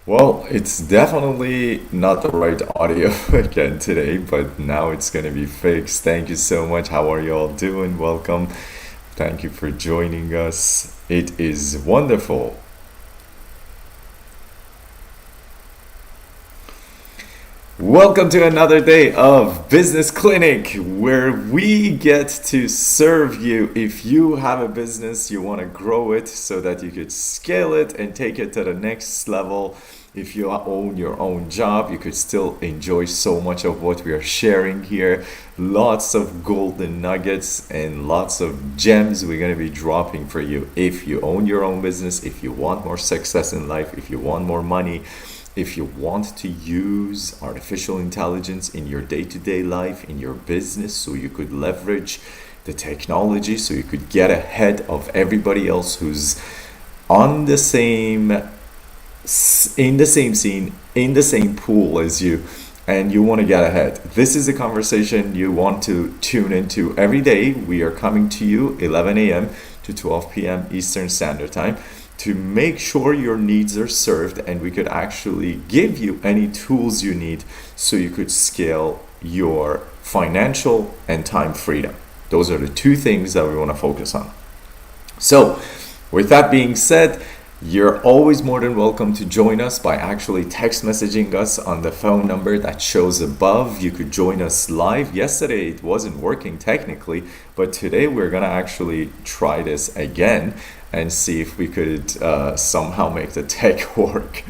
Well, it's definitely not the right audio again today, but now it's going to be fixed. Thank you so much. How are you all doing? Welcome. Thank you for joining us. It is wonderful. Welcome to another day of Business Clinic, where we get to serve you. If you have a business, you want to grow it so that you could scale it and take it to the next level. If you own your own job, you could still enjoy so much of what we are sharing here. Lots of golden nuggets and lots of gems we're going to be dropping for you. If you own your own business, if you want more success in life, if you want more money, if you want to use artificial intelligence in your day-to-day life, in your business, so you could leverage the technology, so you could get ahead of everybody else who's on the same, in the same scene, in the same pool as you, and you want to get ahead. This is a conversation you want to tune into every day. We are coming to you 11 a.m. to 12 p.m. Eastern Standard Time to make sure your needs are served, and we could actually give you any tools you need so you could scale your financial and time freedom. Those are the two things that we want to focus on. So, with that being said, you're always more than welcome to join us by actually text messaging us on the phone number that shows above. You could join us live. Yesterday it wasn't working technically, but today we're gonna actually try this again and see if we could somehow make the tech work.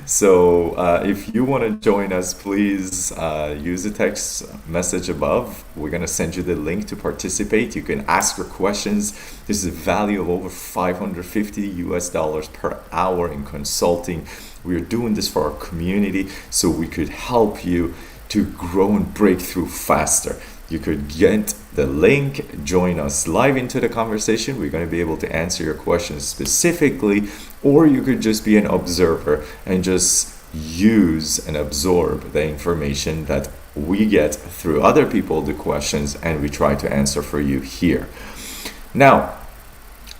So if you want to join us, please use the text message above. We're going to send you the link to participate. You can ask your questions. This is a value of over 550 US dollars per hour in consulting. We're doing this for our community so we could help you to grow and break through faster. You could get the link, join us live into the conversation. We're going to be able to answer your questions specifically, or you could just be an observer and just use and absorb the information that we get through other people, the questions, and we try to answer for you here. Now,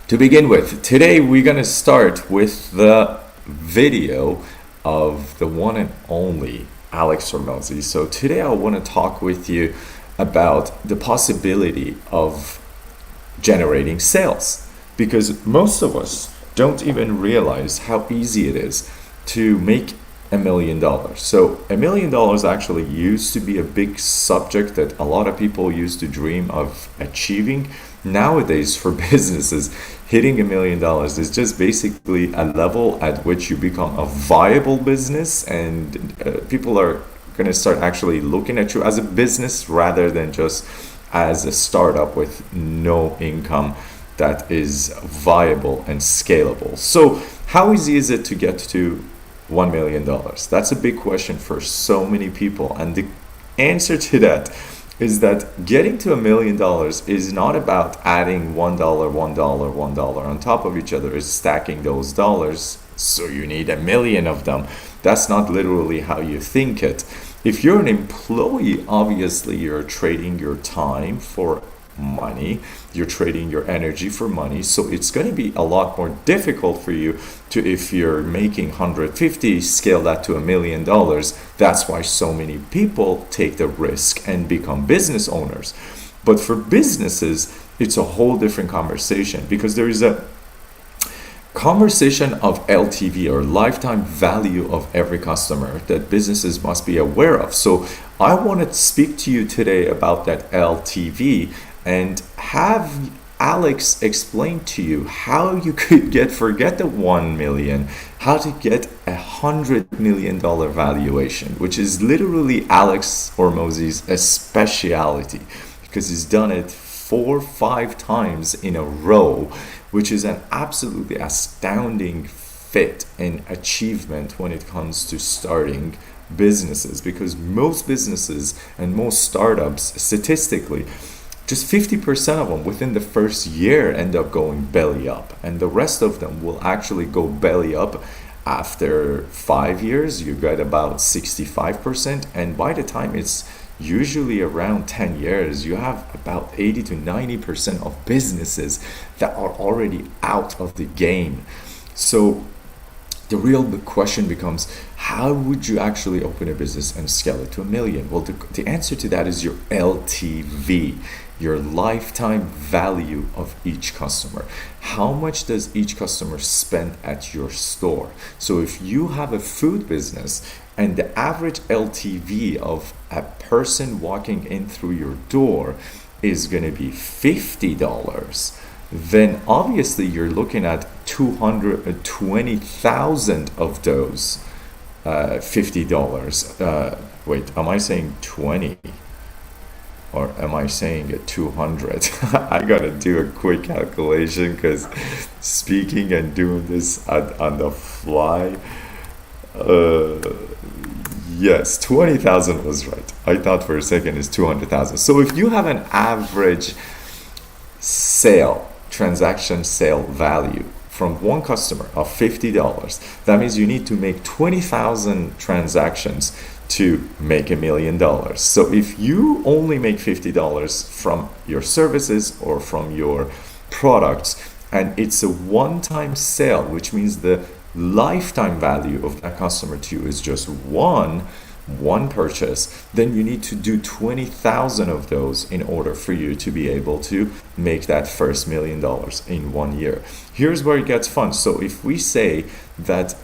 to begin with, today we're going to start with the video of the one and only Alex Hormozi. So today I want to talk with you about the possibility of generating sales, because most of us don't even realize how easy it is to make $1 million. So $1 million actually used to be a big subject that a lot of people used to dream of achieving. Nowadays, for businesses, hitting $1 million is just basically a level at which you become a viable business, and people are going to start actually looking at you as a business rather than just as a startup with no income that is viable and scalable. So how easy is it to get to $1 million? That's a big question for so many people. And the answer to that is that getting to $1 million is not about adding $1, $1, $1 on top of each other. It's stacking those dollars, so you need a million of them. That's not literally how you think it. If you're an employee, obviously you're trading your time for money, you're trading your energy for money, so it's going to be a lot more difficult for you to, if you're making 150, scale that to $1 million. That's why so many people take the risk and become business owners. But for businesses, it's a whole different conversation, because there is a conversation of LTV, or lifetime value of every customer, that businesses must be aware of. So I want to speak to you today about that LTV and have Alex explain to you how you could forget the 1 million, how to get $100 million valuation, which is literally Alex Hormozi's specialty, because he's done it 4-5 times in a row, which is an absolutely astounding fit and achievement when it comes to starting businesses, because most businesses and most startups, statistically, just 50% of them within the first year end up going belly up, and the rest of them will actually go belly up after 5 years. You get about 65%, and by the time it's usually around 10 years, you have about 80 to 90% of businesses that are already out of the game. So The real big question becomes, how would you actually open a business and scale it to 1 million? Well, the answer to that is your LTV, your lifetime value of each customer. How much does each customer spend at your store? So if you have a food business and the average LTV of a person walking in through your door is going to be $50, then obviously you're looking at 220,000 of those $50. Wait, am I saying 20? Or am I saying it 200? I gotta do a quick calculation because speaking and doing this on the fly. Yes, 20,000 was right. I thought for a second it's 200,000. So if you have an average transaction sale value from one customer of $50, that means you need to make 20,000 transactions to make $1 million. So if you only make $50 from your services or from your products, and it's a one-time sale, which means the lifetime value of that customer to you is just one purchase, then you need to do 20,000 of those in order for you to be able to make that first $1 million in 1 year. Here's where it gets fun. So if we say that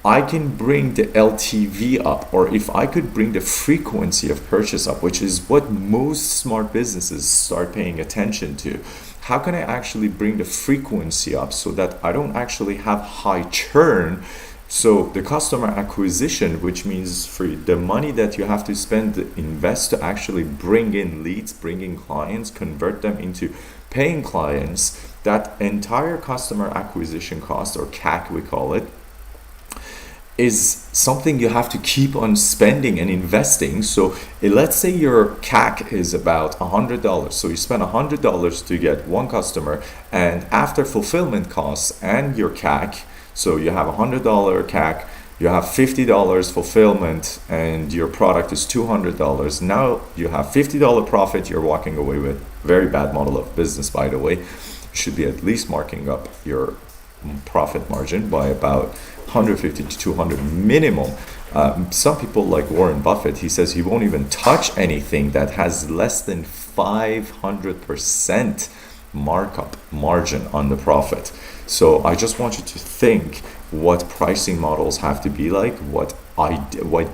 I can bring the LTV up, or if I could bring the frequency of purchase up, which is what most smart businesses start paying attention to, how can I actually bring the frequency up so that I don't actually have high churn? So the customer acquisition, which means for the money that you have to invest to actually bring in leads, bring in clients, convert them into paying clients, that entire customer acquisition cost, or CAC we call it, is something you have to keep on spending and investing. So let's say your CAC is about $100. So you spend $100 to get one customer, and after fulfillment costs and your CAC, so you have $100 CAC, you have $50 fulfillment, and your product is $200. Now you have $50 profit you're walking away with. Very bad model of business, by the way. You should be at least marking up your profit margin by about 150 to 200 minimum. Some people like Warren Buffett, he says he won't even touch anything that has less than 500% markup margin on the profit. So I just want you to think what pricing models have to be like, what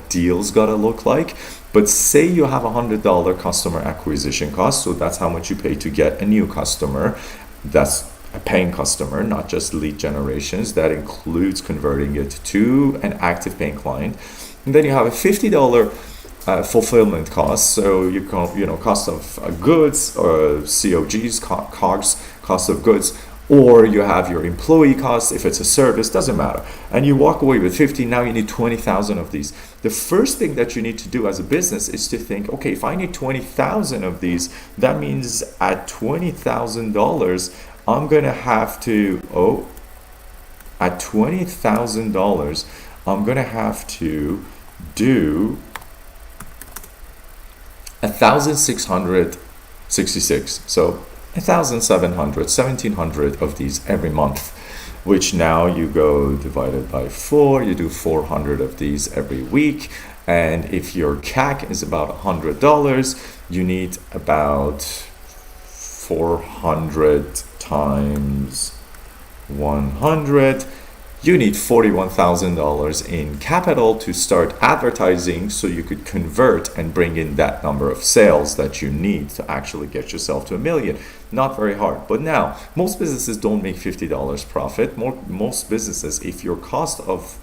deals gotta look like. But say you have $100 customer acquisition cost, so that's how much you pay to get a new customer. That's a paying customer, not just lead generations. That includes converting it to an active paying client. And then you have a $50 fulfillment cost. So cost of goods, or COGs, COGS, cost of goods, or you have your employee costs if it's a service, doesn't matter. And you walk away with 50. Now you need 20,000 of these. The first thing that you need to do as a business is to think, okay, if I need 20,000 of these, that means at $20,000, I'm gonna have to, at $20,000, I'm gonna have to do 1,666. So 1,700, 1,700 of these every month, which now you go divided by 4, you do 400 of these every week. And if your CAC is about $100, you need about 400 times 100. You need $41,000 in capital to start advertising, so you could convert and bring in that number of sales that you need to actually get yourself to $1 million. Not very hard. But now, most businesses don't make $50 profit. Most businesses, if your cost of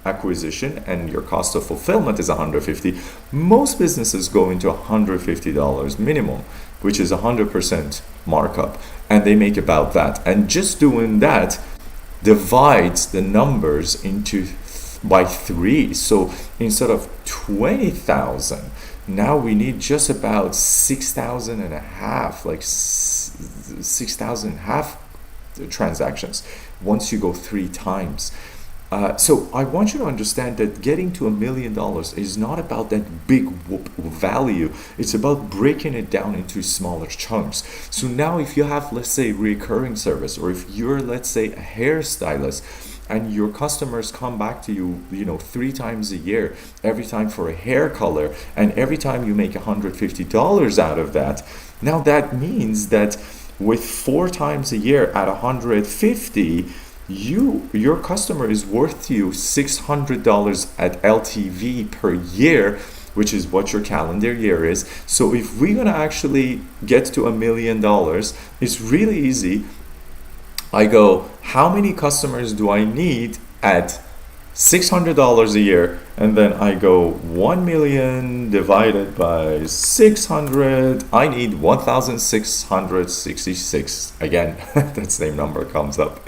acquisition and your cost of fulfillment is $150, most businesses go into $150 minimum, which is 100% markup, and they make about that. And just doing that divides the numbers by 3. So instead of 20,000, now we need just about 6,000 and a half, like 6,000 and a half transactions once you go 3 times. So I want you to understand that getting to $1 million is not about that big value. It's about breaking it down into smaller chunks. So now if you have, let's say, recurring service, or if you're, let's say, a hairstylist, and your customers come back to you, 3 times a year, every time for a hair color, and every time you make $150 out of that, now that means that with 4 times a year at 150, your customer is worth to you $600 at LTV per year, which is what your calendar year is. So if we're gonna actually get to $1 million, it's really easy. I go, how many customers do I need at $600 a year? And then I go 1 million divided by 600. I need 1,666. Again, that same number comes up.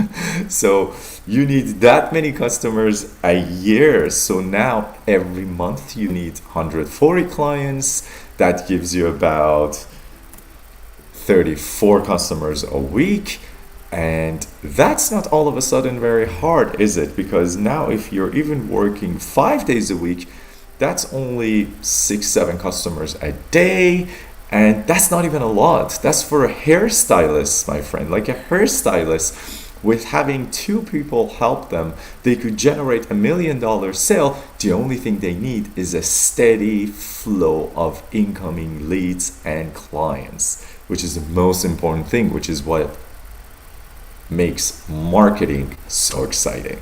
So you need that many customers a year. So now every month you need 140 clients. That gives you about 34 customers a week. And that's not all of a sudden very hard, is it? Because now if you're even working 5 days a week, that's only 6-7 customers a day. And that's not even a lot. That's for a hairstylist, my friend. Like a hairstylist, with having 2 people help them, they could generate $1 million sale. The only thing they need is a steady flow of incoming leads and clients, which is the most important thing, which is what makes marketing so exciting.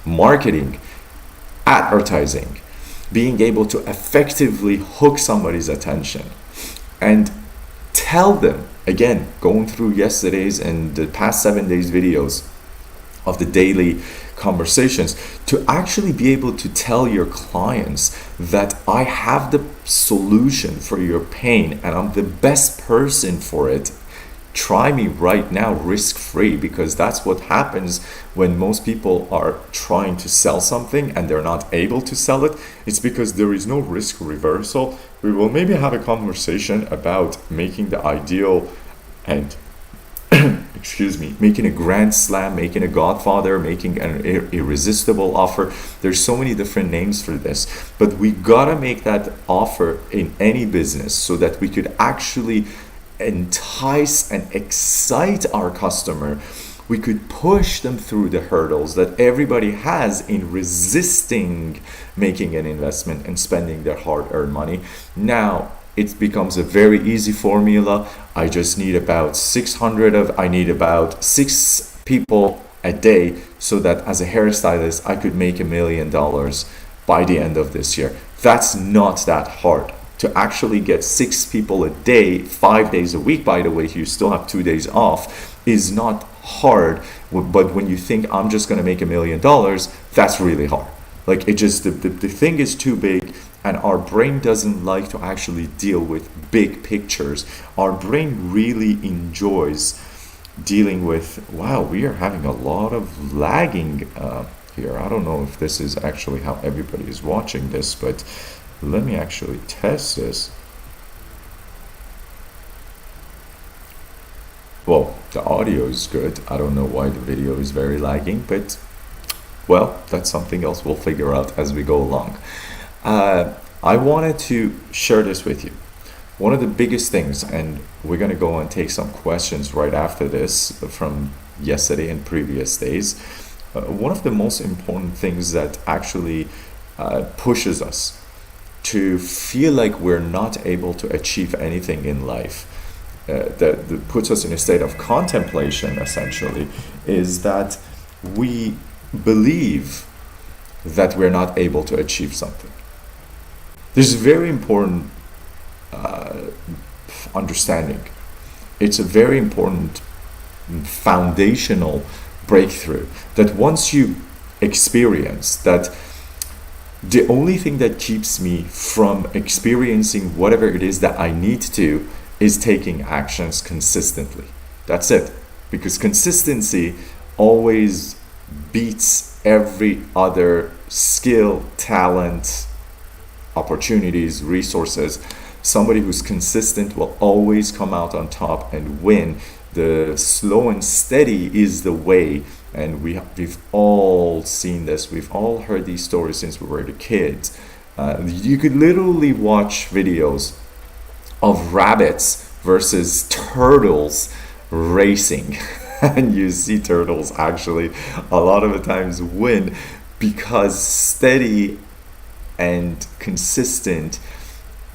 Marketing, advertising, being able to effectively hook somebody's attention and tell them, again, going through yesterday's and the past 7 days videos of the daily conversations, to actually be able to tell your clients that I have the solution for your pain and I'm the best person for it. Try me right now, risk-free, because that's what happens when most people are trying to sell something and they're not able to sell it. It's because there is no risk reversal. We will maybe have a conversation about making the ideal and making a grand slam, making a godfather, making an irresistible offer. There's so many different names for this, but we gotta make that offer in any business so that we could actually entice and excite our customer. We could push them through the hurdles that everybody has in resisting making an investment and spending their hard-earned money. Now it becomes a very easy formula. I just need about 6 people a day, so that as a hairstylist I could make $1 million by the end of this year. That's not that hard. To actually get 6 people a day, 5 days a week, by the way, you still have 2 days off, is not hard. But when you think I'm just going to make $1 million, that's really hard. Like, it just, the thing is too big, and our brain doesn't like to actually deal with big pictures. Our brain really enjoys dealing with, wow, we are having a lot of lagging here. I don't know if this is actually how everybody is watching this, but let me actually test this. Well, the audio is good. I don't know why the video is very lagging, but well, that's something else we'll figure out as we go along. I wanted to share this with you. One of the biggest things, and we're going to go and take some questions right after this from yesterday and previous days. One of the most important things that actually pushes us to feel like we're not able to achieve anything in life, that puts us in a state of contemplation, essentially, is that we believe that we're not able to achieve something. This is very important understanding. It's a very important foundational breakthrough that once you experience that, the only thing that keeps me from experiencing whatever it is that I need to is taking actions consistently. That's it. Because consistency always beats every other skill, talent, opportunities, resources. Somebody who's consistent will always come out on top and win. The slow and steady is the way. And we've all seen this. We've all heard these stories since we were the kids. You could literally watch videos of rabbits versus turtles racing. And you see turtles actually a lot of the times win because steady and consistent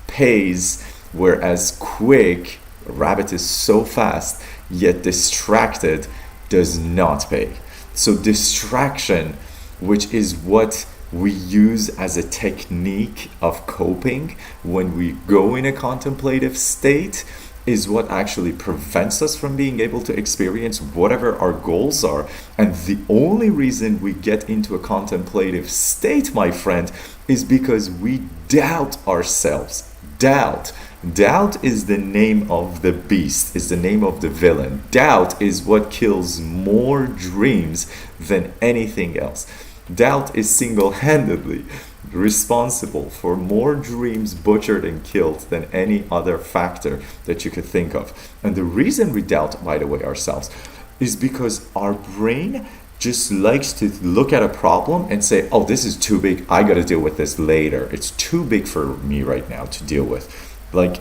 pays, whereas quick, a rabbit is so fast yet distracted, does not pay. So distraction, which is what we use as a technique of coping when we go in a contemplative state, is what actually prevents us from being able to experience whatever our goals are. And the only reason we get into a contemplative state, my friend, is because we doubt ourselves. Doubt is the name of the beast, is the name of the villain. Doubt is what kills more dreams than anything else. Doubt is single-handedly responsible for more dreams butchered and killed than any other factor that you could think of. And the reason we doubt, by the way, ourselves is because our brain just likes to look at a problem and say, oh, this is too big, I gotta deal with this later. It's too big for me right now to deal with. Like,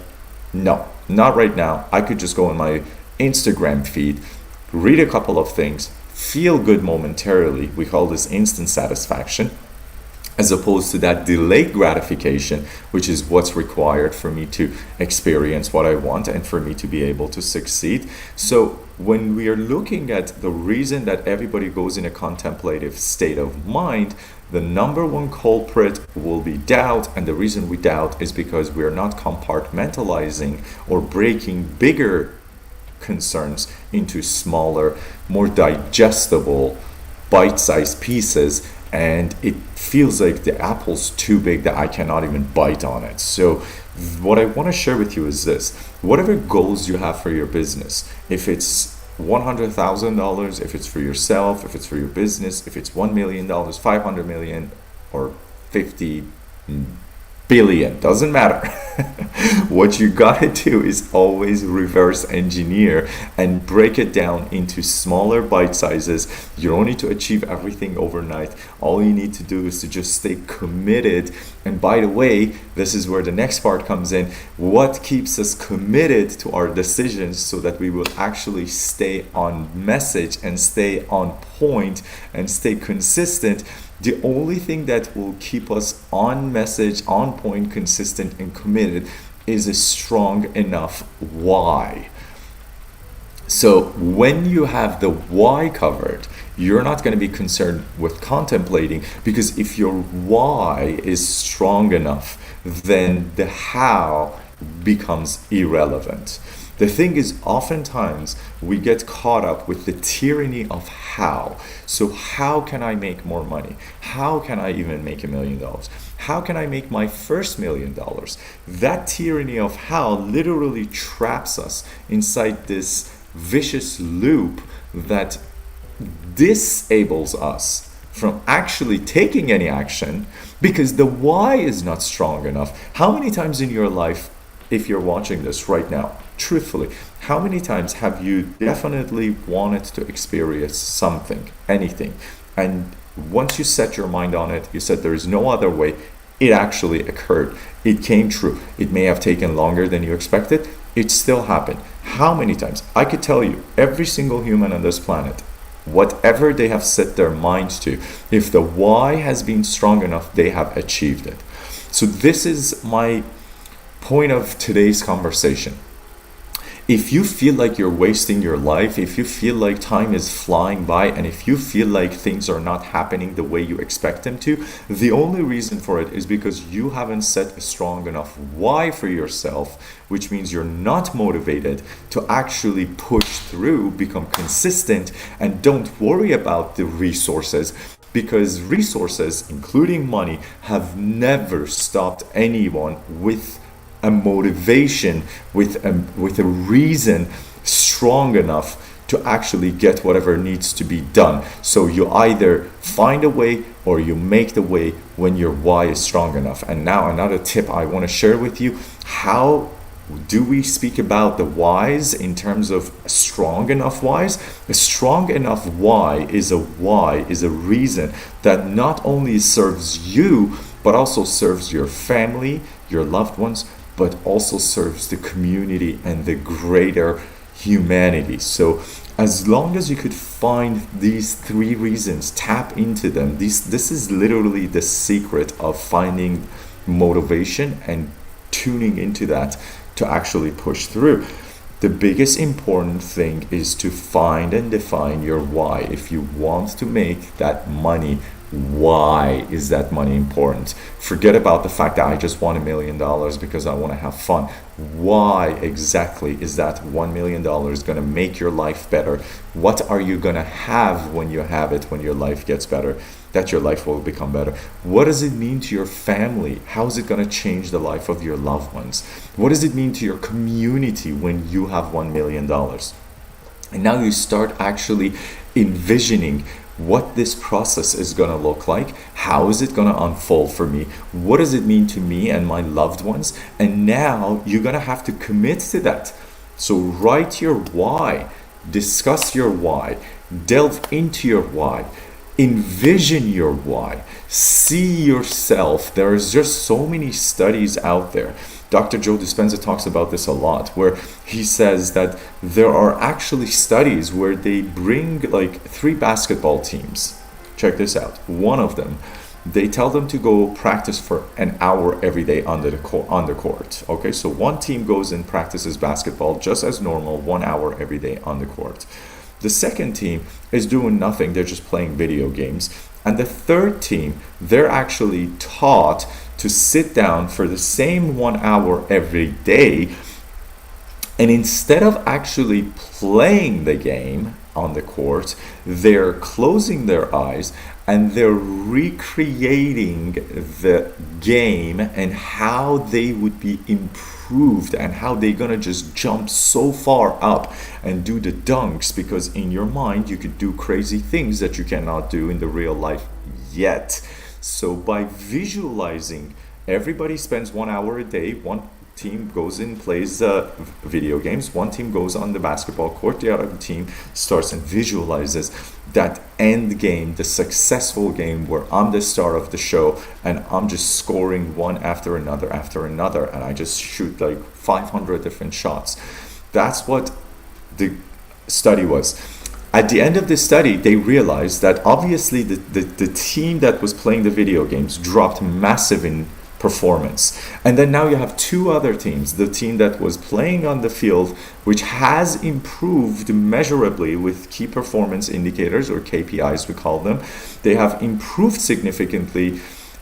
no, not right now. I could just go on my Instagram feed, read a couple of things, feel good momentarily. We call this instant satisfaction, as opposed to that delayed gratification, which is what's required for me to experience what I want and for me to be able to succeed. So when we are looking at the reason that everybody goes in a contemplative state of mind, the number one culprit will be doubt. And the reason we doubt is because we are not compartmentalizing or breaking bigger concerns into smaller, more digestible, bite-sized pieces, and it feels like the apple's too big that I cannot even bite on it. So what I want to share with you is this: whatever goals you have for your business, if it's $100,000, if it's for yourself, if it's for your business, if it's $1 million, 500 million, or 50 billion, doesn't matter. What you gotta do is always reverse engineer and break it down into smaller bite sizes. You don't need to achieve everything overnight. All you need to do is to just stay committed. And by the way, this is where the next part comes in. What keeps us committed to our decisions so that we will actually stay on message and stay on point and stay consistent? The only thing that will keep us on message, on point, consistent, and committed is a strong enough why. So when you have the why covered, you're not going to be concerned with contemplating, because if your why is strong enough, then the how becomes irrelevant. The thing is, oftentimes we get caught up with the tyranny of how. So how can I make more money? How can I even make $1 million? How can I make my first $1 million? That tyranny of how literally traps us inside this vicious loop that disables us from actually taking any action because the why is not strong enough. How many times in your life, if you're watching this right now, truthfully, how many times have you definitely wanted to experience something, anything, and once you set your mind on it, you said there is no other way, it actually occurred, it came true. It may have taken longer than you expected, it still happened. How many times? I could tell you, every single human on this planet, whatever they have set their minds to, if the why has been strong enough, they have achieved it. So this is my point of today's conversation. If you feel like you're wasting your life, if you feel like time is flying by, and if you feel like things are not happening the way you expect them to, the only reason for it is because you haven't set a strong enough why for yourself, which means you're not motivated to actually push through, become consistent, and don't worry about the resources, because resources, including money, have never stopped anyone with a motivation, with a reason strong enough to actually get whatever needs to be done. So you either find a way or you make the way when your why is strong enough. And now another tip I want to share with you: how do we speak about the whys in terms of strong enough whys? A strong enough why is a reason that not only serves you, but also serves your family, your loved ones, but also serves the community and the greater humanity. So as long as you could find these three reasons, tap into them. This is literally the secret of finding motivation and tuning into that to actually push through. The biggest important thing is to find and define your why. If you want to make that money, why is that money important? Forget about the fact that I just want $1 million because I want to have fun. Why exactly is that $1 million going to make your life better? What are you going to have when you have it, when your life gets better, that your life will become better? What does it mean to your family? How is it going to change the life of your loved ones? What does it mean to your community when you have $1 million? And now you start actually envisioning what this process is going to look like. How is it going to unfold for me? What does it mean to me and my loved ones? And now you're going to have to commit to that. So write your why, discuss your why, delve into your why, envision your why, see yourself. There's just so many studies out there. Dr. Joe Dispenza talks about this a lot, where he says that there are actually studies where they bring like 3 basketball teams. Check this out. One of them, they tell them to go practice for an hour every day on the court. Okay, so one team goes and practices basketball just as normal, 1 hour every day on the court. The second team is doing nothing. They're just playing video games. And the third team, they're actually taught to sit down for the same 1 hour every day, and instead of actually playing the game on the court, they're closing their eyes and they're recreating the game and how they would be improved and how they're gonna just jump so far up and do the dunks, because in your mind you could do crazy things that you cannot do in the real life yet. So by visualizing, everybody spends 1 hour a day. One team goes and plays video games. One team goes on the basketball court. The other team starts and visualizes that end game, the successful game where I'm the star of the show and I'm just scoring one after another, and I just shoot like 500 different shots. That's what the study was. At the end of the study, they realized that obviously the team that was playing the video games dropped massive in performance. And then now you have 2 other teams. The team that was playing on the field, which has improved measurably with key performance indicators, or KPIs we call them. They have improved significantly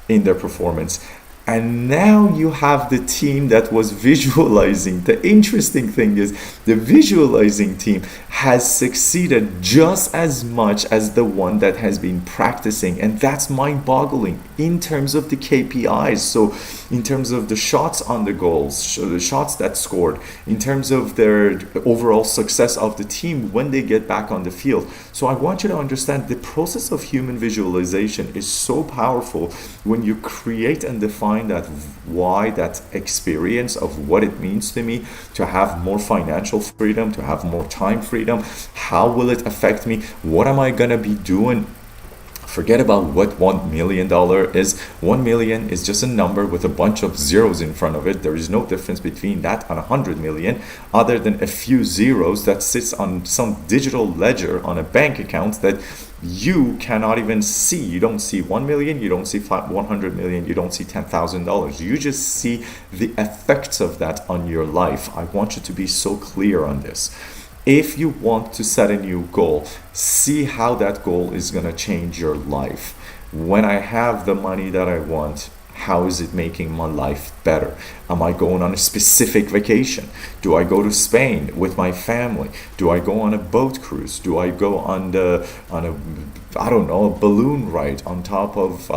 in their performance. And now you have the team that was visualizing. The interesting thing is the visualizing team has succeeded just as much as the one that has been practicing. And that's mind-boggling in terms of the KPIs. So in terms of the shots on the goals, the shots that scored, in terms of their overall success of the team when they get back on the field. So I want you to understand the process of human visualization is so powerful when you create and define that why, that experience of what it means to me to have more financial freedom, to have more time freedom. How will it affect me? What am I gonna be doing? Forget about what $1 million is. 1 million is just a number with a bunch of zeros in front of it. There is no difference between that and 100 million, other than a few zeros that sits on some digital ledger on a bank account that you cannot even see. You don't see 1 million, you don't see 100 million, you don't see $10,000. You just see the effects of that on your life. I want you to be so clear on this. If you want to set a new goal, see how that goal is going to change your life. When I have the money that I want, how is it making my life better? Am I going on a specific vacation? Do I go to Spain with my family? Do I go on a boat cruise? Do I go on a balloon ride on top of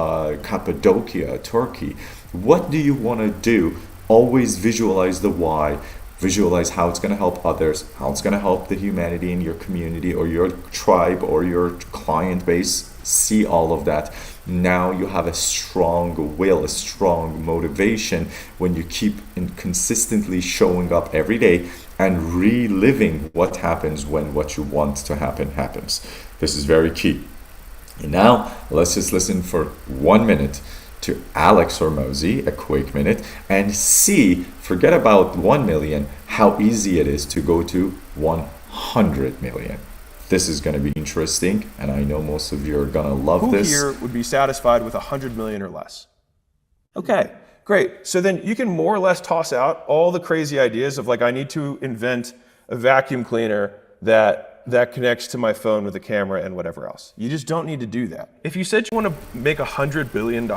Cappadocia, Turkey? What do you want to do? Always visualize the why. Visualize how it's going to help others, how it's going to help the humanity in your community or your tribe or your client base. See all of that. Now you have a strong will, a strong motivation when you keep consistently showing up every day and reliving what happens when what you want to happen happens. This is very key. And now let's just listen for 1 minute to Alex Hormozi, a quick minute, and see, forget about 1 million, how easy it is to go to 100 million. This is going to be interesting, and I know most of you are going to love this. Who here would be satisfied with 100 million or less? Okay, great. So then you can more or less toss out all the crazy ideas of like, I need to invent a vacuum cleaner that connects to my phone with a camera and whatever else. You just don't need to do that. If you said you want to make $100 billion,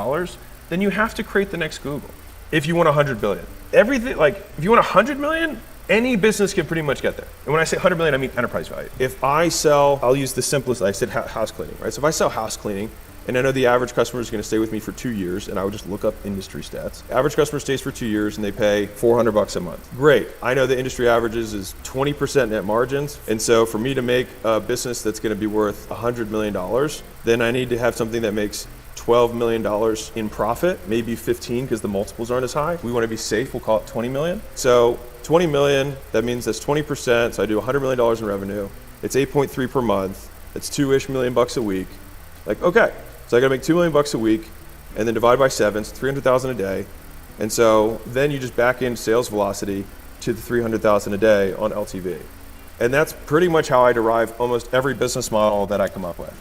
then you have to create the next Google. If you want 100 billion, everything, like if you want 100 million, any business can pretty much get there. And when I say 100 million, I mean enterprise value. If I sell, I'll use the simplest, I said house cleaning, right? So if I sell house cleaning, and I know the average customer is going to stay with me for 2 years, and I would just look up industry stats. Average customer stays for 2 years and they pay $400 a month. Great. I know the industry averages is 20% net margins. And so for me to make a business that's going to be worth $100 million, then I need to have something that makes $12 million in profit, maybe 15 because the multiples aren't as high. We want to be safe, we'll call it 20 million. So 20 million, that means that's 20%. So I do $100 million in revenue. It's 8.3 per month. It's $2-ish million a week. Like, okay. So I gotta make $2 million a week and then divide by 7, so 300,000 a day. And so then you just back in sales velocity to the 300,000 a day on LTV. And that's pretty much how I derive almost every business model that I come up with.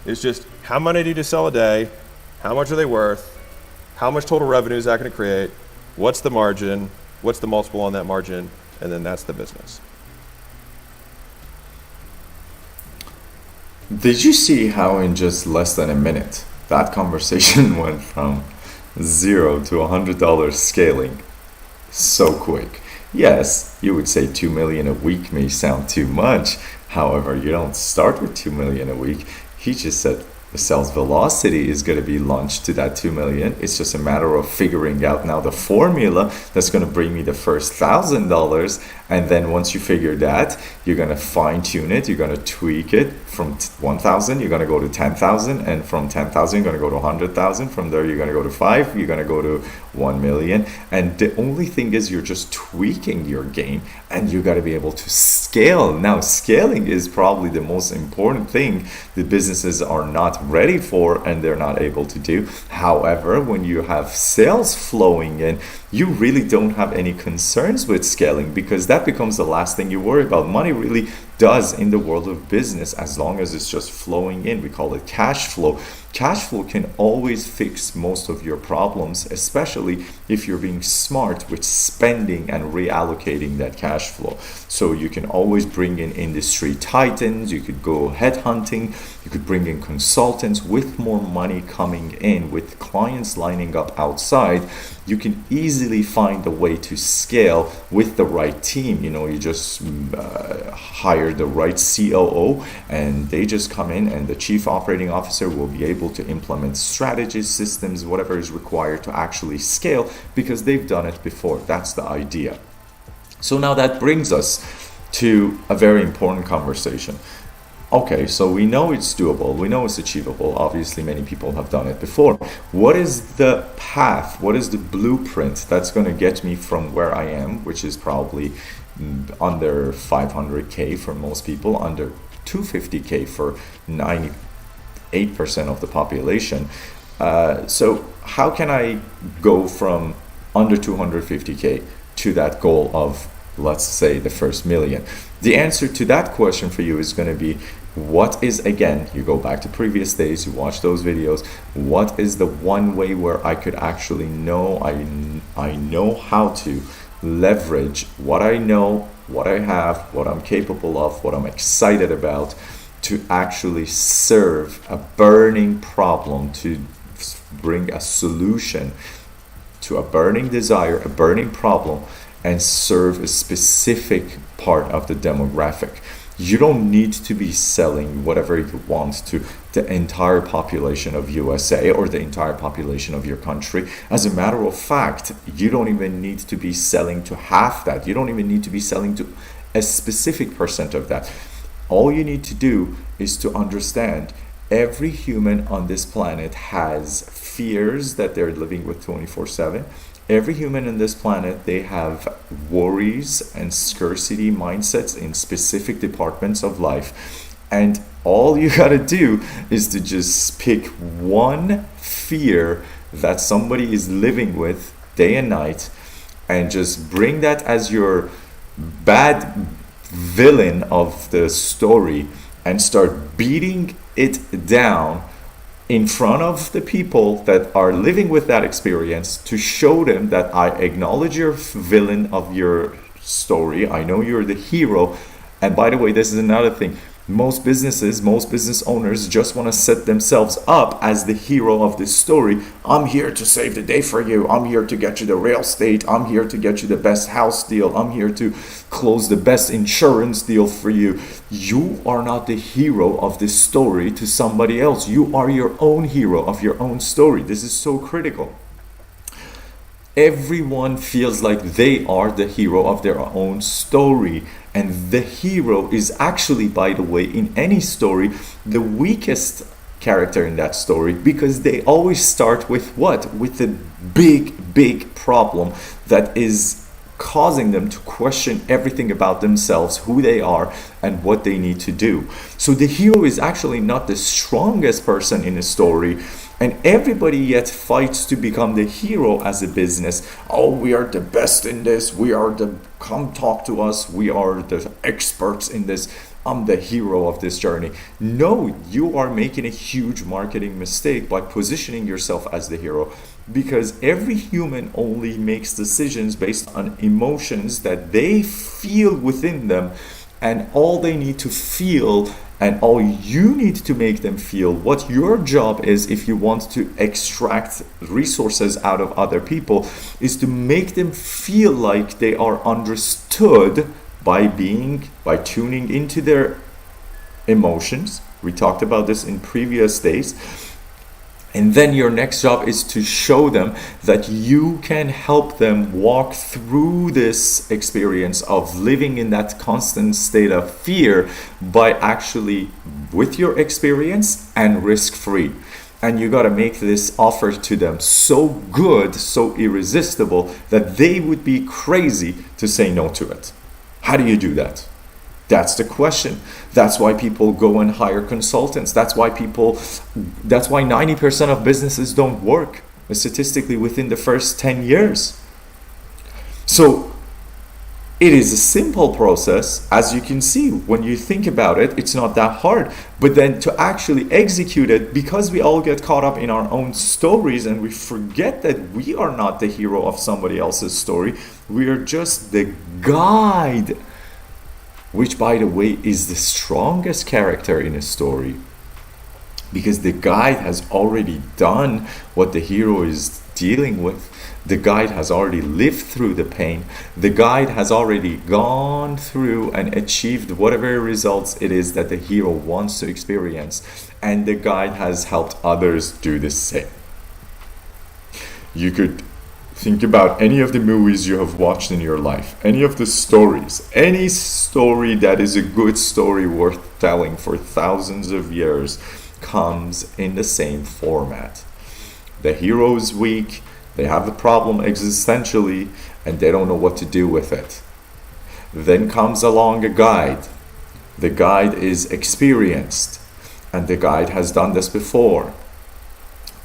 It's just how much I need to sell a day, how much are they worth, how much total revenue is that gonna create, what's the margin, what's the multiple on that margin, and then that's the business. Did you see how in just less than a minute that conversation went from $0 to $100 scaling so quick? Yes, you would say 2 million a week may sound too much. However, you don't start with 2 million a week. He just said the sales velocity is going to be launched to that 2 million. It's just a matter of figuring out now the formula that's going to bring me the first $1,000. And then once you figure that, you're going to fine tune it. You're going to tweak it from 1,000. You're going to go to 10,000. And from 10,000, you're going to go to 100,000. From there, you're going to go to 5. You're going to go to 1 million. And the only thing is you're just tweaking your game and you got to be able to scale. Now, scaling is probably the most important thing the businesses are not ready for and they're not able to do. However, when you have sales flowing in, you really don't have any concerns with scaling because that becomes the last thing you worry about. Money really does in the world of business as long as it's just flowing in. We call it cash flow. Cash flow can always fix most of your problems, especially if you're being smart with spending and reallocating that cash flow. So you can always bring in industry titans, you could go headhunting, you could bring in consultants with more money coming in, with clients lining up outside. You can easily find a way to scale with the right team. You know, you just hire the right COO and they just come in and the chief operating officer will be able to implement strategies, systems, whatever is required to actually scale because they've done it before. That's the idea. So now that brings us to a very important conversation. Okay, so we know it's doable, we know it's achievable. Obviously, many people have done it before. What is the path? What is the blueprint that's going to get me from where I am, which is probably under 500K for most people, under 250K for 98% of the population. So how can I go from under 250K to that goal of, let's say, the first million? The answer to that question for you is going to be, what is, again, you go back to previous days, you watch those videos, what is the one way where I could actually know, I know how to leverage what I know, what I have, what I'm capable of, what I'm excited about, to actually serve a burning problem, to bring a solution to a burning desire, a burning problem, and serve a specific part of the demographic. You don't need to be selling whatever you want to the entire population of USA or the entire population of your country. As a matter of fact, you don't even need to be selling to half that. You don't even need to be selling to a specific percent of that. All you need to do is to understand every human on this planet has fears that they're living with 24/7. Every human on this planet, they have worries and scarcity mindsets in specific departments of life. And all you gotta do is to just pick one fear that somebody is living with day and night and just bring that as your bad villain of the story and start beating it down in front of the people that are living with that experience to show them that I acknowledge your villain of your story. I know you're the hero. And by the way, this is another thing. Most business owners just want to set themselves up as the hero of this story. I'm here to save the day for you. I'm here to get you the real estate. I'm here to get you the best house deal. I'm here to close the best insurance deal for you. You are not the hero of this story to somebody else. You are your own hero of your own story. This is so critical. Everyone feels like they are the hero of their own story. And the hero is actually, by the way, in any story, the weakest character in that story, because they always start with what? With a big problem that is causing them to question everything about themselves, who they are, and what they need to do. So the hero is actually not the strongest person in a story, and everybody yet fights to become the hero as a business. Oh, we are the best in this. Come talk to us. We are the experts in this. I'm the hero of this journey. No, you are making a huge marketing mistake by positioning yourself as the hero, because every human only makes decisions based on emotions that they feel within them, and all they need to feel and all you need to make them feel, what your job is if you want to extract resources out of other people, is to make them feel like they are understood by tuning into their emotions. We talked about this in previous days. And then your next job is to show them that you can help them walk through this experience of living in that constant state of fear by actually with your experience and risk-free. And you got to make this offer to them so good, so irresistible, that they would be crazy to say no to it. How do you do that? That's the question. That's why people go and hire consultants. That's why 90% of businesses don't work statistically within the first 10 years. So it is a simple process. As you can see, when you think about it, it's not that hard. But then to actually execute it, because we all get caught up in our own stories and we forget that we are not the hero of somebody else's story. We are just the guide, which, by the way, is the strongest character in a story, because the guide has already done what the hero is dealing with. The guide has already lived through the pain. The guide has already gone through and achieved whatever results it is that the hero wants to experience, and the guide has helped others do the same. You could think about any of the movies you have watched in your life, any of the stories, any story that is a good story worth telling for thousands of years comes in the same format. The hero is weak, they have a problem existentially, and they don't know what to do with it. Then comes along a guide. The guide is experienced, and the guide has done this before.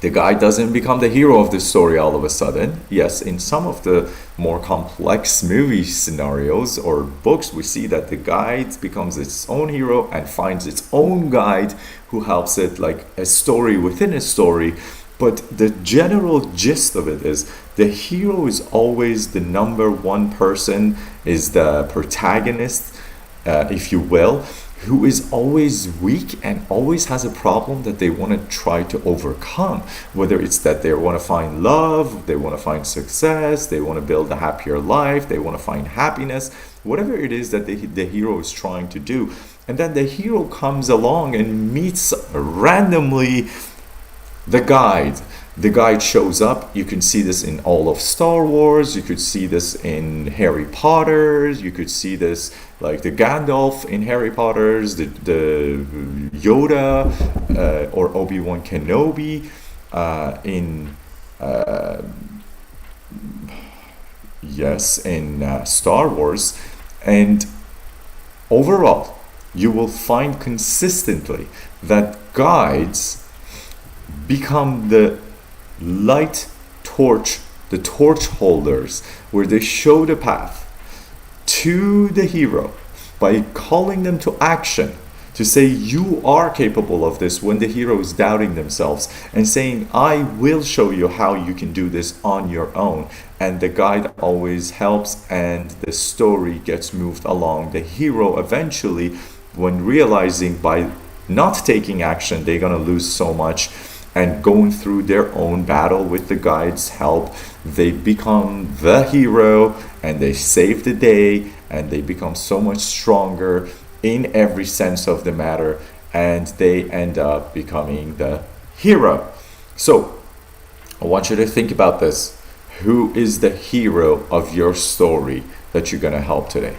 The guide doesn't become the hero of the story all of a sudden. Yes, in some of the more complex movie scenarios or books, we see that the guide becomes its own hero and finds its own guide who helps it, like a story within a story. But the general gist of it is the hero is always the number one person, is the protagonist, if you will, who is always weak and always has a problem that they want to try to overcome. Whether it's that they want to find love, they want to find success, they want to build a happier life, they want to find happiness, whatever it is that the hero is trying to do, And then the hero comes along and meets randomly the guide. The guide shows up. You can see this in all of Star Wars. You could see this in Harry Potter. You could see this like the Gandalf in Harry Potter's, the Yoda or Obi-Wan Kenobi in Star Wars. And overall, you will find consistently that guides become the light torch, the torch holders, where they show the path to the hero by calling them to action, to say you are capable of this when the hero is doubting themselves, and saying I will show you how you can do this on your own. And the guide always helps, and the story gets moved along. The hero eventually, when realizing by not taking action they're gonna lose so much, and going through their own battle with the guide's help, they become the hero and they save the day, and they become so much stronger in every sense of the matter, and they end up becoming the hero. So I want you to think about this. Who is the hero of your story that you're going to help today?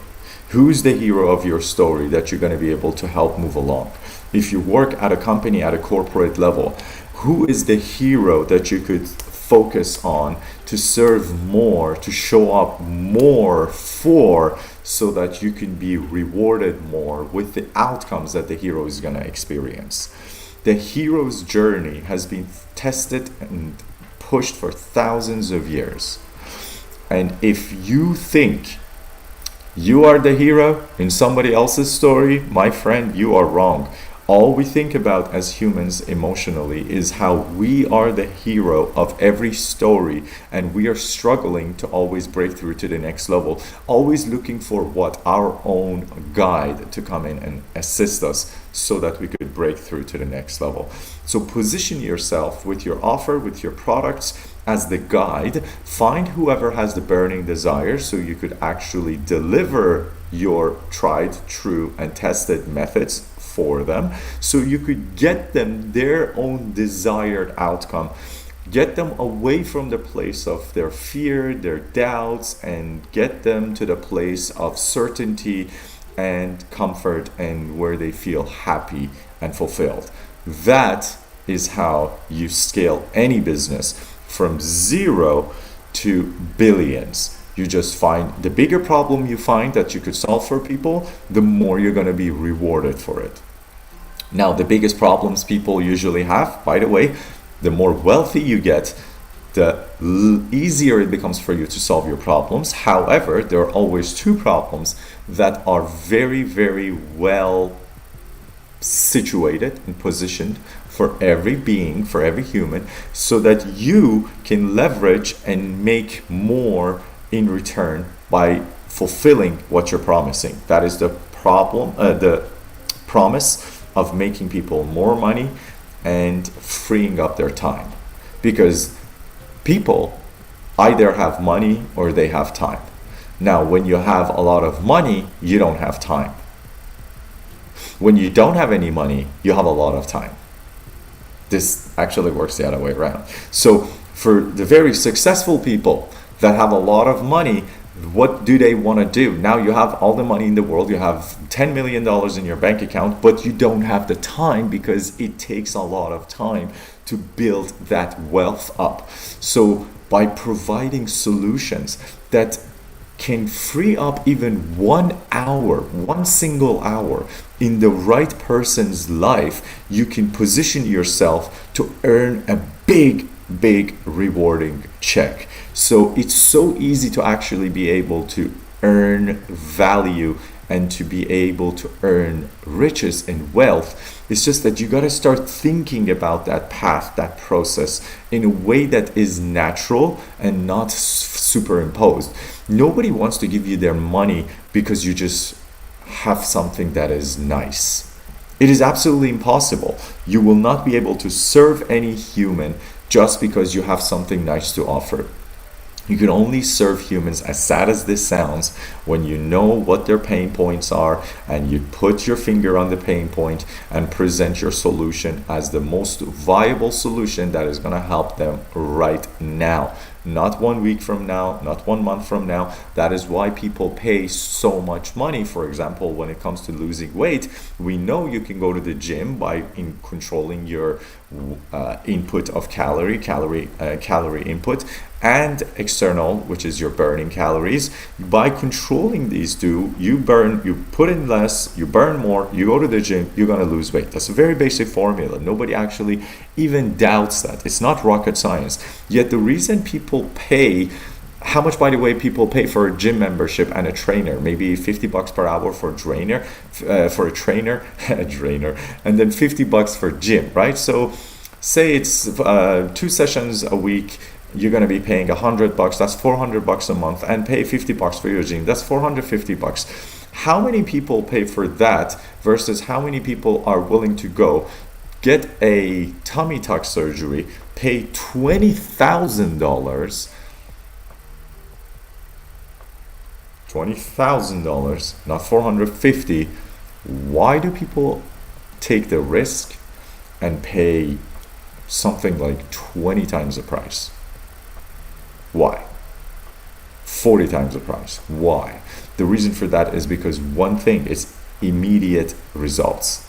Who's the hero of your story that you're going to be able to help move along? If you work at a company at a corporate level, who is the hero that you could focus on to serve more, to show up more for, so that you can be rewarded more with the outcomes that the hero is going to experience? The hero's journey has been tested and pushed for thousands of years. And if you think you are the hero in somebody else's story, my friend, you are wrong. All we think about as humans emotionally is how we are the hero of every story, and we are struggling to always break through to the next level, always looking for what our own guide to come in and assist us so that we could break through to the next level. So position yourself with your offer, with your products as the guide. Find whoever has the burning desire so you could actually deliver your tried, true, and tested methods for them, so you could get them their own desired outcome, get them away from the place of their fear, their doubts, and get them to the place of certainty and comfort, and where they feel happy and fulfilled. That is how you scale any business from 0 to billions. You just find the bigger problem you find that you could solve for people, the more you're going to be rewarded for it. Now, the biggest problems people usually have, by the way, the more wealthy you get, the easier it becomes for you to solve your problems. However, there are always two problems that are very, very well situated and positioned for every being, for every human, so that you can leverage and make more in return by fulfilling what you're promising. That is the promise of making people more money and freeing up their time. Because people either have money or they have time. Now, when you have a lot of money, you don't have time. When you don't have any money, you have a lot of time. This actually works the other way around. So for the very successful people that have a lot of money, what do they want to do? Now you have all the money in the world, you have $10 million in your bank account, but you don't have the time, because it takes a lot of time to build that wealth up. So by providing solutions that can free up even 1 hour, one single hour in the right person's life, you can position yourself to earn a big rewarding check. So it's so easy to actually be able to earn value and to be able to earn riches and wealth. It's just that you got to start thinking about that path, that process, in a way that is natural and not superimposed. Nobody wants to give you their money because you just have something that is nice. It is absolutely impossible. You will not be able to serve any human just because you have something nice to offer. You can only serve humans, as sad as this sounds, when you know what their pain points are and you put your finger on the pain point and present your solution as the most viable solution that is going to help them right now. Not 1 week from now, not 1 month from now. That is why people pay so much money. For example, when it comes to losing weight, we know you can go to the gym by controlling your input of calorie input, and external, which is your burning calories. By controlling these two, you put in less, you burn more, you go to the gym, you're going to lose weight. That's a very basic formula. Nobody actually even doubts that. It's not rocket science. Yet the reason people pay, how much, by the way, people pay for a gym membership and a trainer? Maybe $50 per hour for a trainer, a drainer, and then $50 for gym, right? So say it's 2 sessions a week. You're going to be paying $100. That's $400 a month, and pay $50 for your gym. That's $450. How many people pay for that versus how many people are willing to go get a tummy tuck surgery, pay $20,000, not $450? Why do people take the risk and pay something like 20 times the price? Why? 40 times the price. Why? The reason for that is because one thing is immediate results.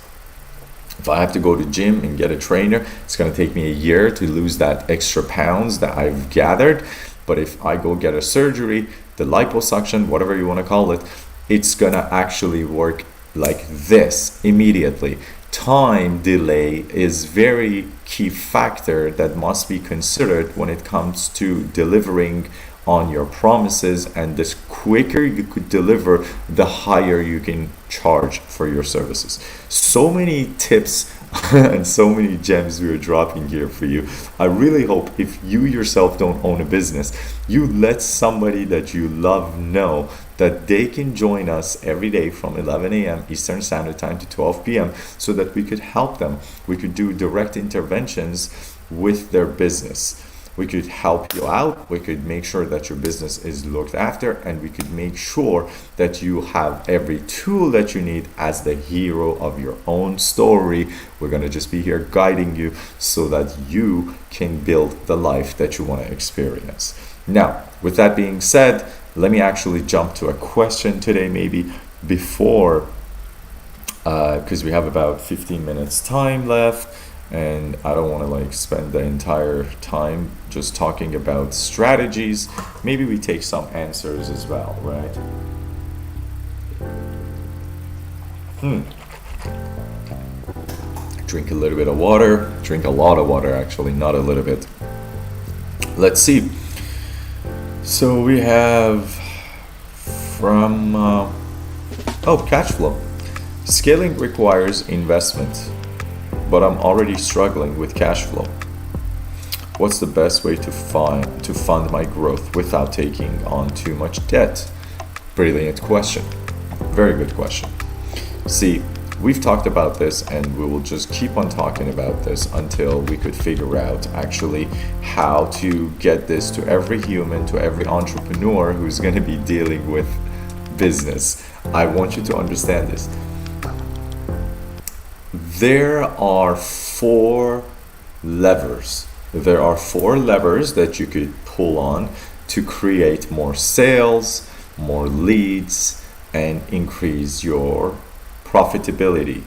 If I have to go to gym and get a trainer, it's going to take me a year to lose that extra pounds that I've gathered. But if I go get a surgery, the liposuction, whatever you want to call it, it's going to actually work like this immediately. Time delay is very key factor that must be considered when it comes to delivering on your promises, and the quicker you could deliver, the higher you can charge for your services. So many tips and so many gems we are dropping here for you. I really hope if you yourself don't own a business, you let somebody that you love know that they can join us every day from 11 a.m. Eastern Standard Time to 12 p.m. so that we could help them. We could do direct interventions with their business. We could help you out. We could make sure that your business is looked after, and we could make sure that you have every tool that you need as the hero of your own story. We're going to just be here guiding you so that you can build the life that you want to experience. Now, with that being said, let me actually jump to a question today, maybe before, because we have about 15 minutes time left. And I don't want to spend the entire time just talking about strategies. Maybe we take some answers as well, right? Drink a little bit of water. Drink a lot of water, actually, not a little bit. Let's see. So we have from cash flow. Scaling requires investment, but I'm already struggling with cash flow. What's the best way to fund my growth without taking on too much debt? Brilliant question. Very good question. See, we've talked about this, and we will just keep on talking about this until we could figure out actually how to get this to every human, to every entrepreneur who's going to be dealing with business. I want you to understand this. There are 4 levers. There are 4 levers that you could pull on to create more sales, more leads, and increase your profitability.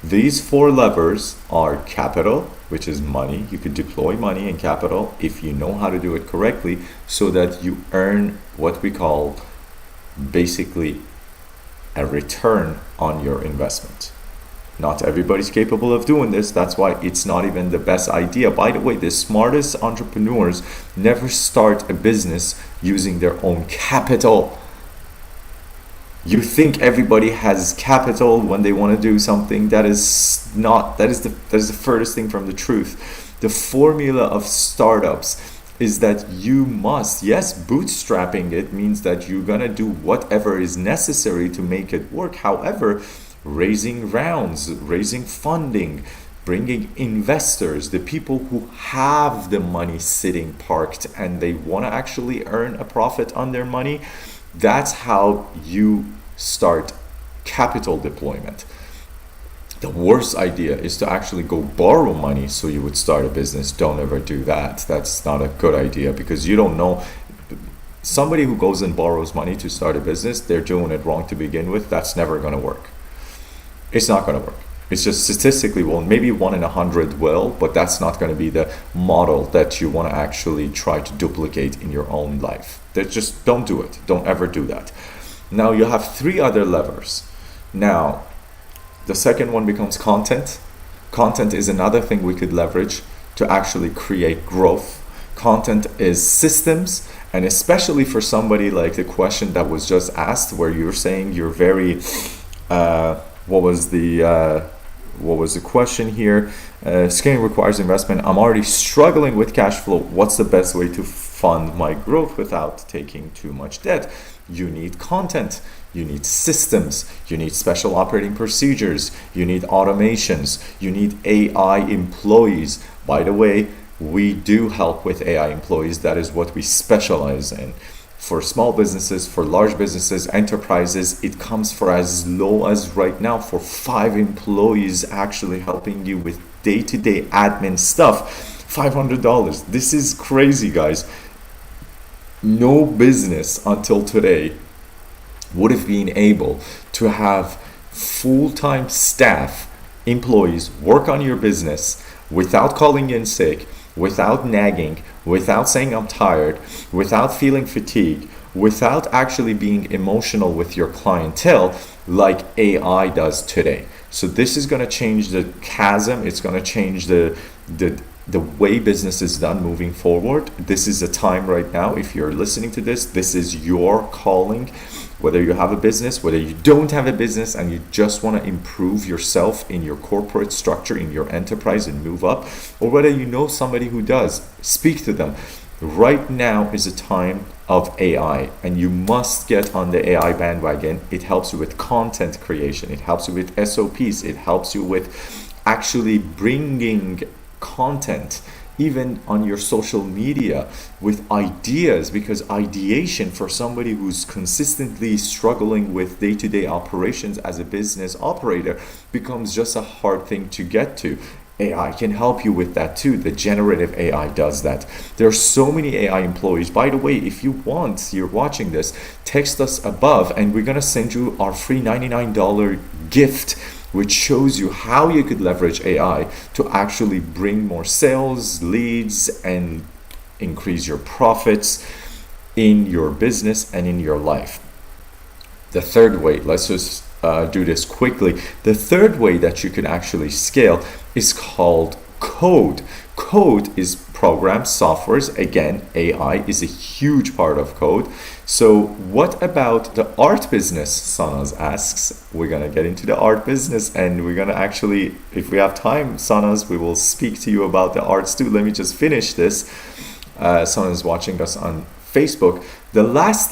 These 4 levers are capital, which is money. You could deploy money and capital if you know how to do it correctly, so that you earn what we call basically a return on your investment. Not everybody's capable of doing this. That's why it's not even the best idea. By the way, the smartest entrepreneurs never start a business using their own capital. You think everybody has capital when they want to do something. That is the furthest thing from the truth. The formula of startups is that you must, yes, bootstrapping it means that you're gonna do whatever is necessary to make it work. However, raising rounds, raising funding, bringing investors, the people who have the money sitting parked and they want to actually earn a profit on their money. That's how you start capital deployment. The worst idea is to actually go borrow money so you would start a business. Don't ever do that. That's not a good idea, because you don't know. Somebody who goes and borrows money to start a business, they're doing it wrong to begin with. That's never going to work. It's not going to work. It's just statistically, well, maybe 1 in 100 will, but that's not going to be the model that you want to actually try to duplicate in your own life. Just don't do it. Don't ever do that. Now you have 3 other levers. Now, the second one becomes content. Content is another thing we could leverage to actually create growth. Content is systems, and especially for somebody like the question that was just asked, where you're saying you're very, what was the question here? Scaling requires investment. I'm already struggling with cash flow. What's the best way to fund my growth without taking too much debt? You need content, you need systems, you need special operating procedures, you need automations, you need AI employees. By the way, we do help with AI employees. That is what we specialize in. For small businesses, for large businesses, enterprises, it comes for as low as right now for 5 employees actually helping you with day-to-day admin stuff. $500. This is crazy, guys. No business until today would have been able to have full-time staff, employees work on your business without calling in sick, without nagging, without saying I'm tired, without feeling fatigue, without actually being emotional with your clientele like AI does today. So this is going to change the chasm. It's going to change the way business is done moving forward. This is a time right now. If you're listening to this, this is your calling. Whether you have a business, whether you don't have a business, and you just want to improve yourself in your corporate structure, in your enterprise, and move up, or whether you know somebody who does, speak to them. Right now is a time of AI, and you must get on the AI bandwagon. It helps you with content creation. It helps you with SOPs. It helps you with actually bringing content even on your social media with ideas, because ideation for somebody who's consistently struggling with day-to-day operations as a business operator becomes just a hard thing to get to. AI can help you with that too. The generative AI does that. There are so many AI employees. By the way, if you want, you're watching this, text us above and we're gonna send you our free $99 gift, which shows you how you could leverage AI to actually bring more sales, leads, and increase your profits in your business and in your life. The third way, let's just do this quickly. The third way that you can actually scale is called code. Code is program softwares. Again, AI is a huge part of code. So what about the art business? Sanas asks. We're gonna get into the art business, and we're gonna actually, if we have time, Sanas, we will speak to you about the arts too. Let me just finish this. Sanas is watching us on Facebook. The last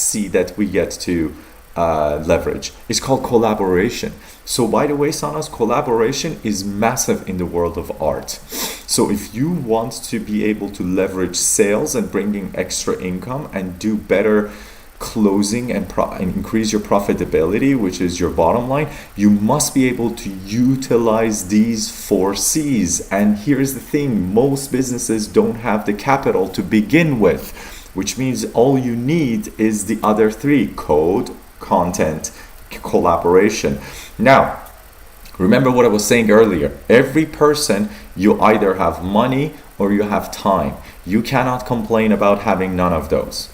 C that we get to leverage is called collaboration. So by the way, Sanas, collaboration is massive in the world of art. So if you want to be able to leverage sales and bringing extra income and do better closing and increase your profitability, which is your bottom line, you must be able to utilize these 4 C's. And here's the thing, most businesses don't have the capital to begin with, which means all you need is the other 3: code, content, collaboration. Now, remember what I was saying earlier. Every person, you either have money or you have time. You cannot complain about having none of those.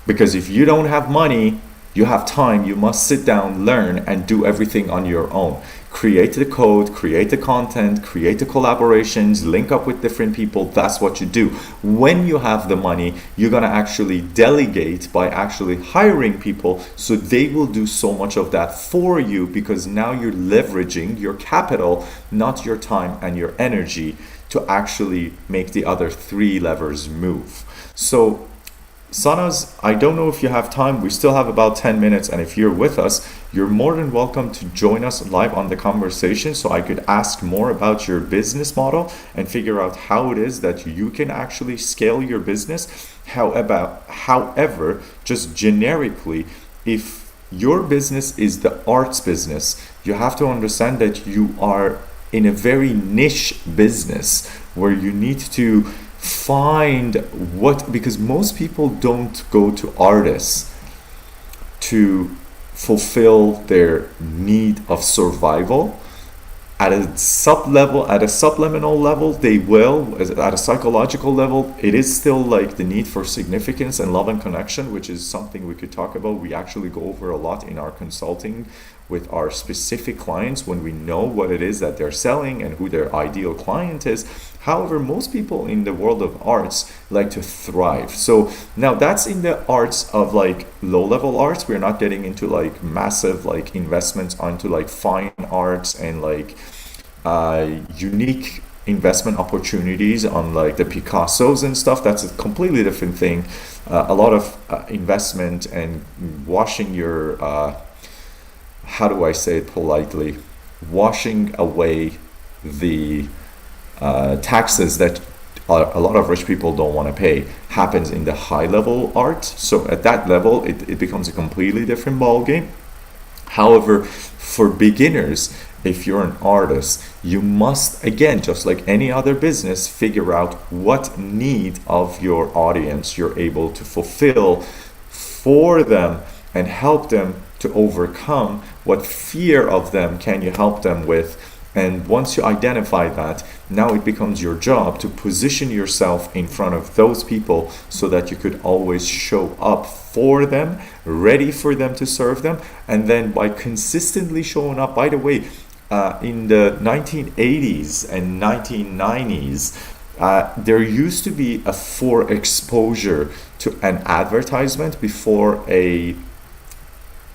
Because if you don't have money, you have time, you must sit down, learn, and do everything on your own. Create the code, create the content, create the collaborations, link up with different people. That's what you do. When you have the money, you're going to actually delegate by actually hiring people, so they will do so much of that for you, because now you're leveraging your capital, not your time and your energy, to actually make the other 3 levers move. So Sanas, I don't know if you have time. We still have about 10 minutes, and if you're with us, you're more than welcome to join us live on the conversation so I could ask more about your business model and figure out how it is that you can actually scale your business. However, just generically, if your business is the arts business, you have to understand that you are in a very niche business where you need to find because most people don't go to artists to fulfill their need of survival. At a subliminal level, they will. At a psychological level, it is still like the need for significance and love and connection, which is something we could talk about. We actually go over a lot in our consulting with our specific clients when we know what it is that they're selling and who their ideal client is. However, most people in the world of arts like to thrive. So now that's in the arts of like low-level arts. We're not getting into like massive like investments onto like fine arts and like unique investment opportunities on like the Picassos and stuff. That's a completely different thing. A lot of investment and washing your how do I say it politely, washing away the taxes that a lot of rich people don't want to pay happens in the high level art. So at that level, it becomes a completely different ball game. However, for beginners, if you're an artist, you must, again, just like any other business, figure out what need of your audience you're able to fulfill for them and help them to overcome. What fear of them can you help them with? And once you identify that, now it becomes your job to position yourself in front of those people so that you could always show up for them, ready for them to serve them. And then by consistently showing up, by the way, in the 1980s and 1990s, there used to be a for exposure to an advertisement before a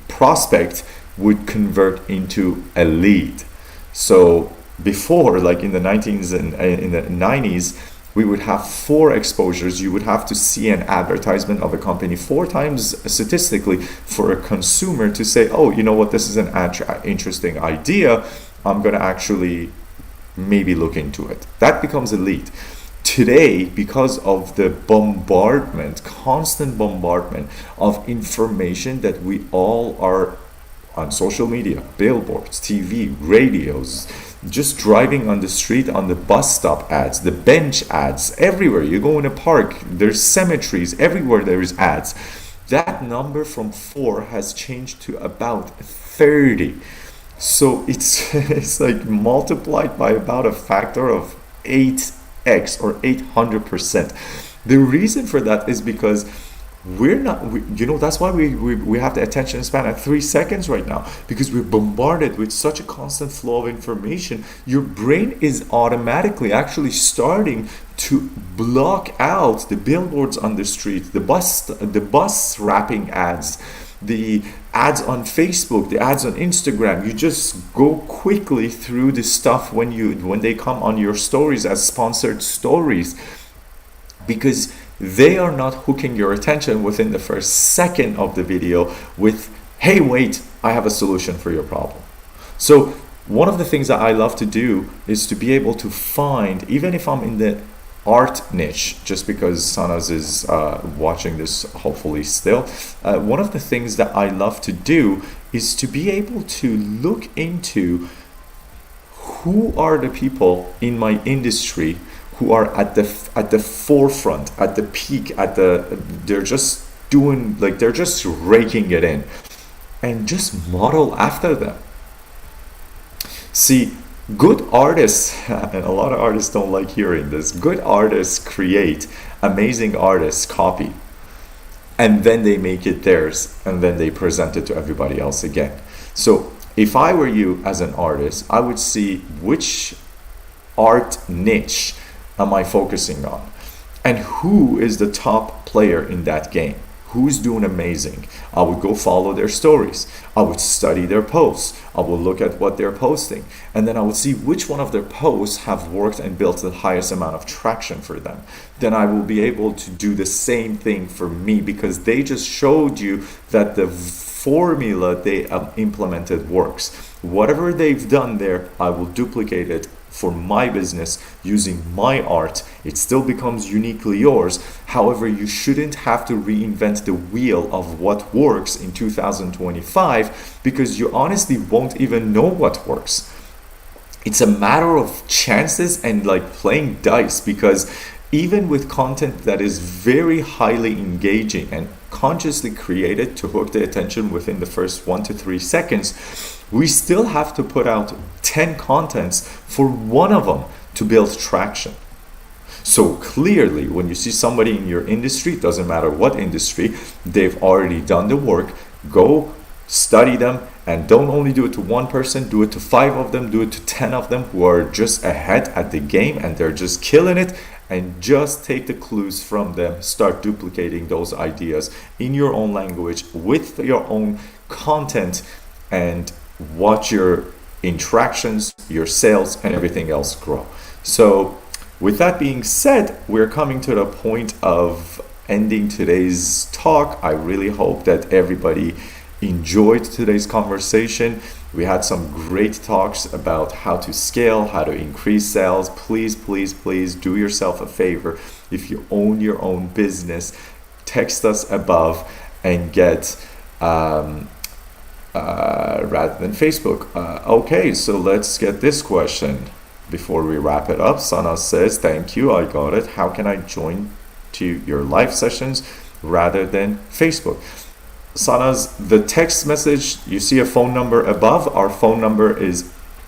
prospect would convert into a lead. So before, like in the 19s and in the 90s, we would have 4 exposures. You would have to see an advertisement of a company 4 times statistically for a consumer to say, oh, you know what, this is an interesting idea. I'm going to actually maybe look into it. That becomes a lead. Today, because of the constant bombardment of information that we all are on social media, billboards, TV, radios, just driving on the street, on the bus stop ads, the bench ads, everywhere. You go in a park, there's cemeteries, everywhere there is ads. That number from 4 has changed to about 30. So it's like multiplied by about a factor of 8x or 800%. The reason for that is because that's why we have the attention span at 3 seconds right now, because we're bombarded with such a constant flow of information. Your brain is automatically actually starting to block out the billboards on the street, the bus wrapping ads, the ads on Facebook, the ads on Instagram. You just go quickly through the stuff when they come on your stories as sponsored stories, because they are not hooking your attention within the first second of the video with, hey, wait, I have a solution for your problem. So one of the things that I love to do is to be able to find, even if I'm in the art niche, just because Sanaz is watching this hopefully still, one of the things that I love to do is to be able to look into who are the people in my industry who are at the forefront, at the peak, they're just raking it in, and just model after them. See, good artists, and a lot of artists don't like hearing this, good artists create, amazing artists copy, and then they make it theirs, and then they present it to everybody else again. So if I were you as an artist, I would see which art niche am I focusing on, and who is the top player in that game? who's doing amazing. I would go follow their stories. I would study their posts. I would look at what they're posting. And then I would see which one of their posts have worked and built the highest amount of traction for them. Then I will be able to do the same thing for me, because they just showed you that the formula they implemented works. Whatever they've done there, I will duplicate it for my business using my art. It still becomes uniquely yours. However, you shouldn't have to reinvent the wheel of what works in 2025, because you honestly won't even know what works. It's a matter of chances and like playing dice, because even with content that is very highly engaging and consciously created to hook the attention within the first 1 to 3 seconds, we still have to put out 10 contents for one of them to build traction. So clearly, when you see somebody in your industry, it doesn't matter what industry, they've already done the work, go study them, and don't only do it to one person, do it to 5 of them, do it to 10 of them who are just ahead at the game and they're just killing it, and just take the clues from them, start duplicating those ideas in your own language with your own content, and watch your interactions, your sales, and everything else grow. So with that being said, we're coming to the point of ending today's talk. I really hope that everybody enjoyed today's conversation. We had some great talks about how to scale, how to increase sales. Please, please, please do yourself a favor. If you own your own business, text us above and get rather than Facebook. Okay, so let's get this question before we wrap it up. Sana says, thank you, I got it. How can I join to your live sessions rather than Facebook? Sana's, the text message, you see a phone number above. Our phone number is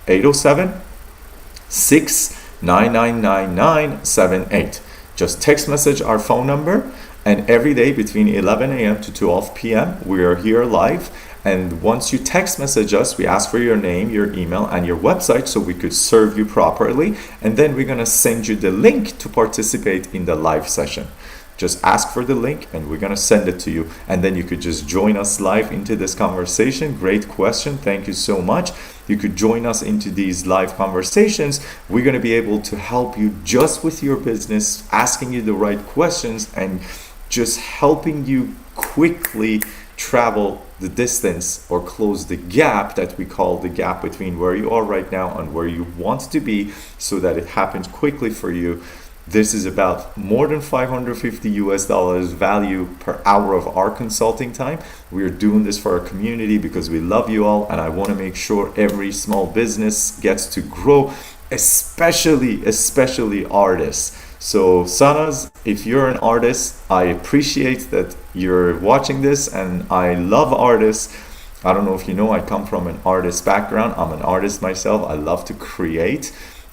807-699-9978. Just text message our phone number, and every day between 11 a.m. to 12 p.m. we are here live. And once you text message us, we ask for your name, your email, and your website so we could serve you properly. And then we're going to send you the link to participate in the live session. Just ask for the link and we're going to send it to you. And then you could just join us live into this conversation. Great question. Thank you so much. You could join us into these live conversations. We're going to be able to help you just with your business, asking you the right questions and just helping you quickly travel the distance or close the gap that we call the gap between where you are right now and where you want to be, so that it happens quickly for you. This is about more than $550 value per hour of our consulting time. We are doing this for our community because we love you all, and I want to make sure every small business gets to grow, especially artists. So Sanas, if you're an artist, I appreciate that you're watching this, and I love artists. I don't know if you know, I come from an artist background. I'm an artist myself. I love to create.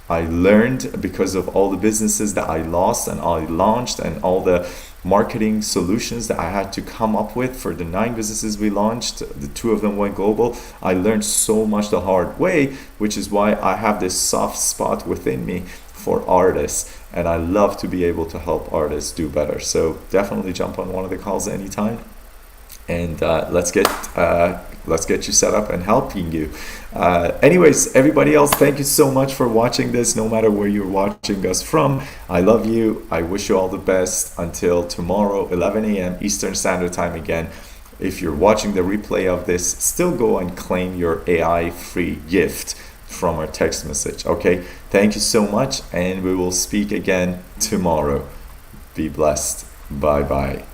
I learned because of all the businesses that I lost and I launched, and all the marketing solutions that I had to come up with for the 9 businesses we launched. The 2 of them went global. I learned so much the hard way, which is why I have this soft spot within me for artists, and I love to be able to help artists do better. So definitely jump on one of the calls anytime, and let's get you set up and helping you. Anyways, everybody else, thank you so much for watching this, no matter where you're watching us from. I love you. I wish you all the best until tomorrow, 11 a.m. Eastern Standard Time again. If you're watching the replay of this, still go and claim your AI free gift from our text message. Okay, thank you so much, and we will speak again tomorrow. Be blessed. Bye bye.